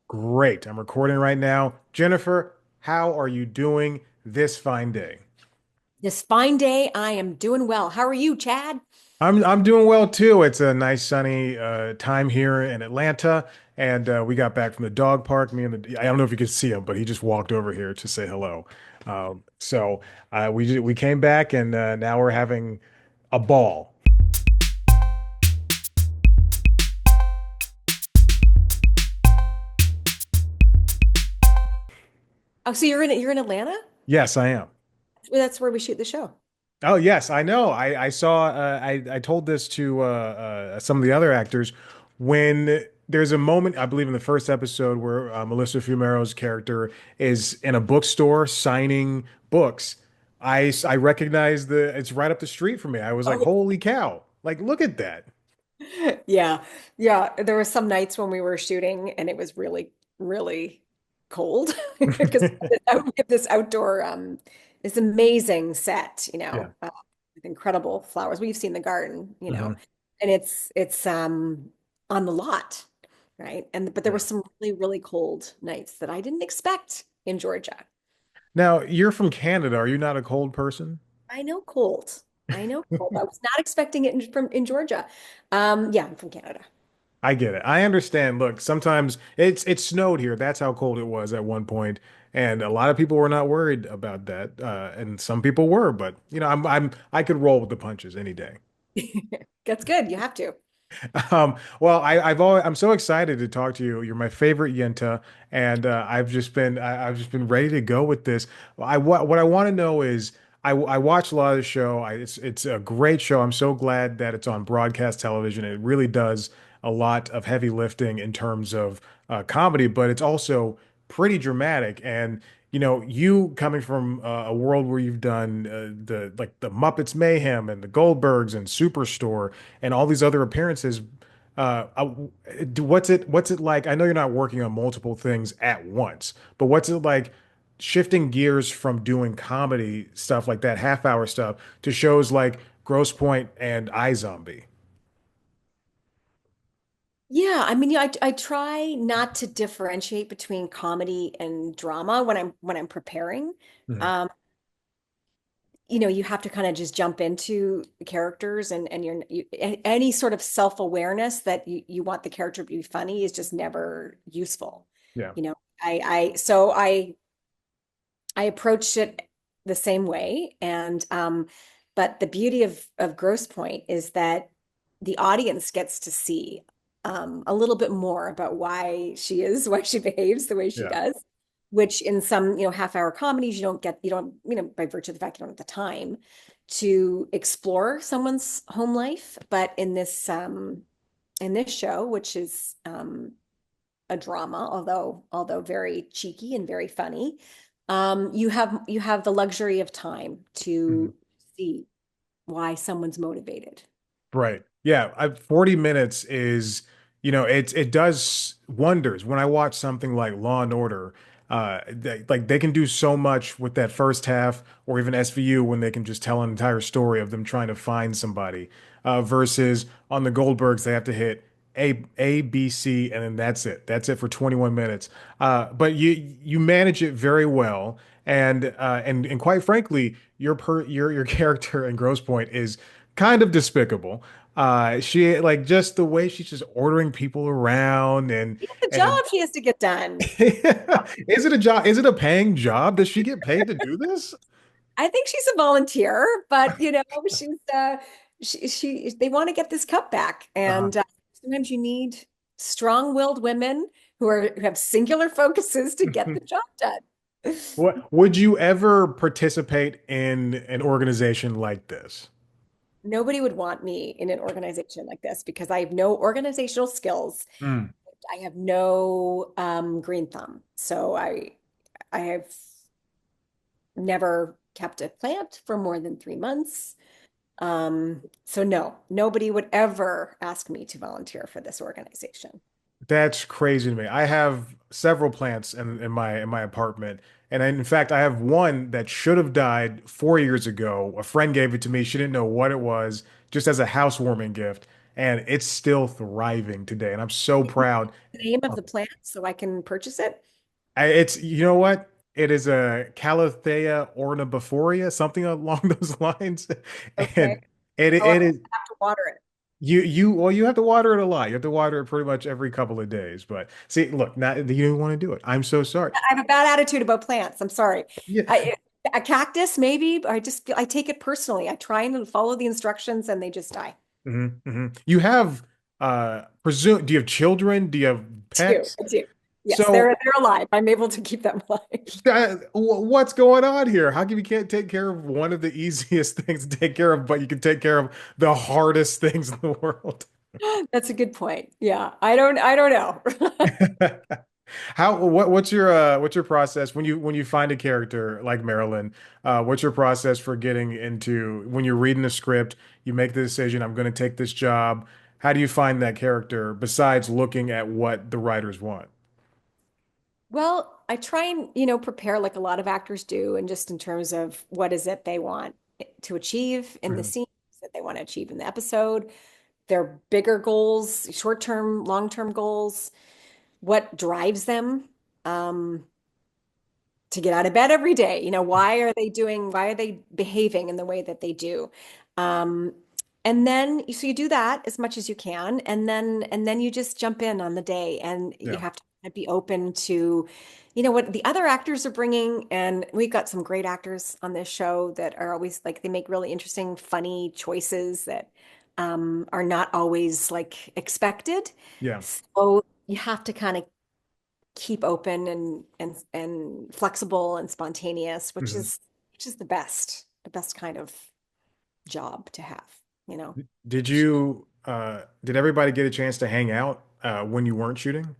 Great. I'm recording right now. Jennifer, how are you doing this fine day? This fine day, I am doing well. How are you, Chad? I'm doing well too. It's a nice sunny time here in Atlanta, and we got back from the dog park. Me and I don't know if you could see him, but he just walked over here to say hello. We came back, and now we're having a ball. Oh, so you're in Atlanta? Yes, I am. Well, that's where we shoot the show. Oh yes, I know. I saw. I told this to some of the other actors when there's a moment, I believe, in the first episode where Melissa Fumero's character is in a bookstore signing books. I recognized it's right up the street from me. I was like, Oh, holy cow! Like, look at that. yeah. Yeah. There were some nights when we were shooting and it was really, really cold because we have this outdoor, this amazing set, Yeah. with incredible flowers. We've seen the garden, Hmm. and it's on the lot, right? But there were Yeah. some really, really cold nights that I didn't expect in Georgia. Now you're from Canada. Are you not a cold person? I know cold. I know cold. I was not expecting it in Georgia. Yeah, I'm from Canada. I get it. I understand. Look, sometimes it snowed here. That's how cold it was at one point, and a lot of people were not worried about that, and some people were. But I could roll with the punches any day. That's good. You have to. Well, I'm so excited to talk to you. You're my favorite Yenta, and I've just been ready to go with this. What I want to know is I watch a lot of the show. It's a great show. I'm so glad that it's on broadcast television. It really does a lot of heavy lifting in terms of comedy, but it's also pretty dramatic. And you coming from a world where you've done the Muppets Mayhem and the Goldbergs and Superstore and all these other appearances. What's it like? I know you're not working on multiple things at once, but what's it like shifting gears from doing comedy stuff like that, half hour stuff, to shows like Grosse Pointe and iZombie? Yeah, I mean, I try not to differentiate between comedy and drama when I'm preparing. Mhm. Um, you have to kind of just jump into the characters and any sort of self-awareness that you want the character to be funny is just never useful. Yeah. You know, I approached it the same way. But the beauty of Grosse Pointe is that the audience gets to see a little bit more about why she behaves the way she Yeah. does, which in some, half-hour comedies you don't, by virtue of the fact you don't have the time to explore someone's home life. But in this show, which is a drama, although very cheeky and very funny. You have the luxury of time Mhm. to see why someone's motivated. Right. Yeah. 40 minutes is, it does wonders. When I watch something like Law and Order, they can do so much with that first half, or even SVU when they can just tell an entire story of them trying to find somebody, versus on the Goldbergs, they have to hit A, B, C, and then that's it. That's it for 21 minutes. But you manage it very well. And quite frankly, your character in Grosse Pointe is kind of despicable. She like just the way she's just ordering people around The and job he has to get done. is it a job? Is it a paying job? Does she get paid to do this? I think she's a volunteer, but she's they want to get this cup back, Uh-huh. and sometimes you need strong-willed women who have singular focuses to get the job done. What would you ever participate in an organization like this? Nobody would want me in an organization like this because I have no organizational skills. Mm. I have no green thumb. So I have never kept a plant for more than 3 months. So no, nobody would ever ask me to volunteer for this organization. That's crazy to me. I have several plants in my apartment, and in fact, I have one that should have died 4 years ago. A friend gave it to me. She didn't know what it was, just as a housewarming gift. and it's still thriving today. And I'm so proud. The name of of the plant so I can purchase it. It's, you know what? It is a Calathea ornamentifolia, something along those lines. Okay. And it Oh, I it is have to water it. you have to water it a lot. You have to water it pretty much every couple of days. But see, look, now you didn't want to do it. I'm so sorry. I have a bad attitude about plants. I'm sorry. Yeah. I, a cactus, maybe, but I take it personally. I try and follow the instructions and they just die. You have presume do you have children? Do you have Two, pets? I do. Yes, So they're alive. I'm able to keep them alive. what's going on here? How come you can't take care of one of the easiest things to take care of, but you can take care of the hardest things in the world? That's a good point. Yeah, I don't know. What's your process when you find a character like Marilyn? What's your process for getting into when you're reading a script, you make the decision, I'm going to take this job. How do you find that character besides looking at what the writers want? Well, I try and, prepare like a lot of actors do, and just in terms of what is it they want to achieve in the Mhm. scene that they want to achieve in the episode, their bigger goals, short-term, long-term goals, what drives them. Um, to get out of bed every day. Why are they behaving in the way that they do? Um, and then so you do that as much as you can, and then you just jump in on the day, and you Yeah. have to be open to, what the other actors are bringing. And we've got some great actors on this show that are always like they make really interesting, funny choices that are not always like expected. Yeah. So you have to kind of keep open and flexible and spontaneous, which Mhm. is the best kind of job to have, you know. Did everybody get a chance to hang out when you weren't shooting?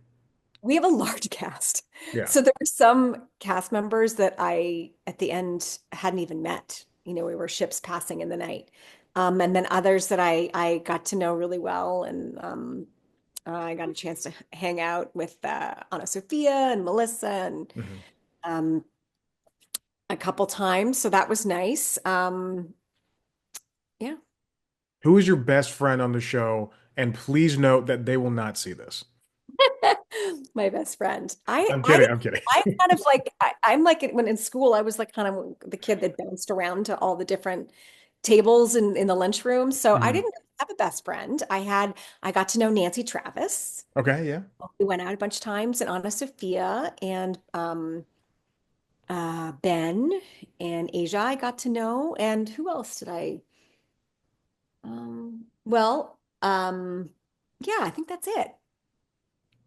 We have a large cast. Yeah. So there were some cast members that I at the end hadn't even met. We were ships passing in the night. And then others that I got to know really well, and I got a chance to hang out with Anna Sophia and Melissa and Mhm. um, a couple times. So that was nice. Yeah. Who is your best friend on the show? And please note that they will not see this. My best friend. I I'm I kidding. I'm kidding. I'm kind of like I'm like when in school I was like kind of the kid that bounced around to all the different tables in the lunchroom. So I Mhm. didn't have a best friend. I got to know Nancy Travis. Okay, yeah. We went out a bunch of times, and Anna Sophia and Ben and Asia I got to know. And who else did I well yeah, I think that's it.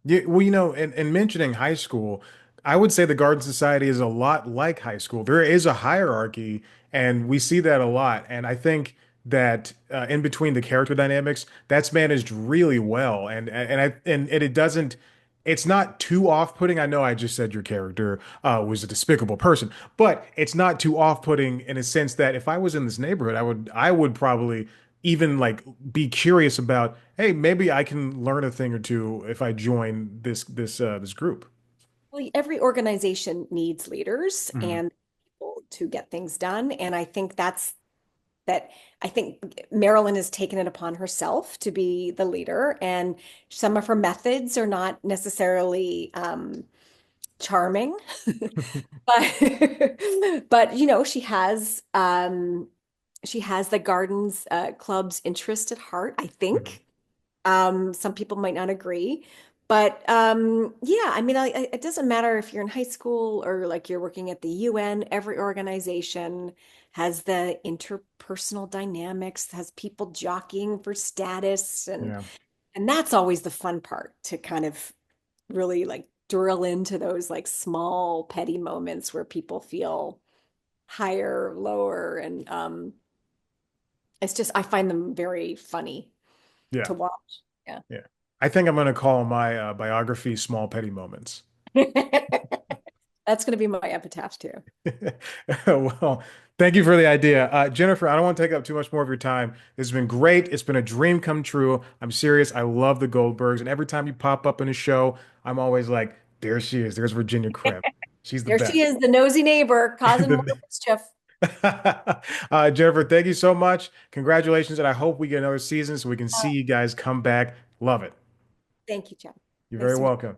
Yeah, well, in mentioning high school, I would say the Garden Society is a lot like high school. There is a hierarchy, and we see that a lot. And I think that in between the character dynamics, that's managed really well. And it doesn't. It's not too off-putting. I know I just said your character was a despicable person, but it's not too off-putting in a sense that if I was in this neighborhood, I would probably even like be curious about, hey, maybe I can learn a thing or two if I join this group. Well, every organization needs leaders Mhm. and people to get things done. And that I think Marilyn has taken it upon herself to be the leader. And some of her methods are not necessarily charming, but she has the Gardens Club's interest at heart, I Mhm. think. Some people might not agree, but yeah, I mean, it doesn't matter if you're in high school or like you're working at the UN. Every organization has the interpersonal dynamics, has people jockeying for status, and Yeah, and that's always the fun part to kind of really like drill into those like small petty moments where people feel higher, lower, and it's just I find them very funny yeah, to watch. Yeah. yeah. I think I'm going to call my biography "Small Petty Moments." That's going to be my epitaph too. Well, thank you for the idea, Jennifer. I don't want to take up too much more of your time. This has been great. It's been a dream come true. I'm serious. I love the Goldbergs, and every time you pop up in a show, I'm always like, there she is. There's Virginia Krebs. She's the There she best. is, the nosy neighbor causing more The, mischief. Jennifer, thank you so much. Congratulations, and I hope we get another season so we can see Oh, you guys come back. Love it. thank you, Jeff. You're very Nice to meet you. welcome.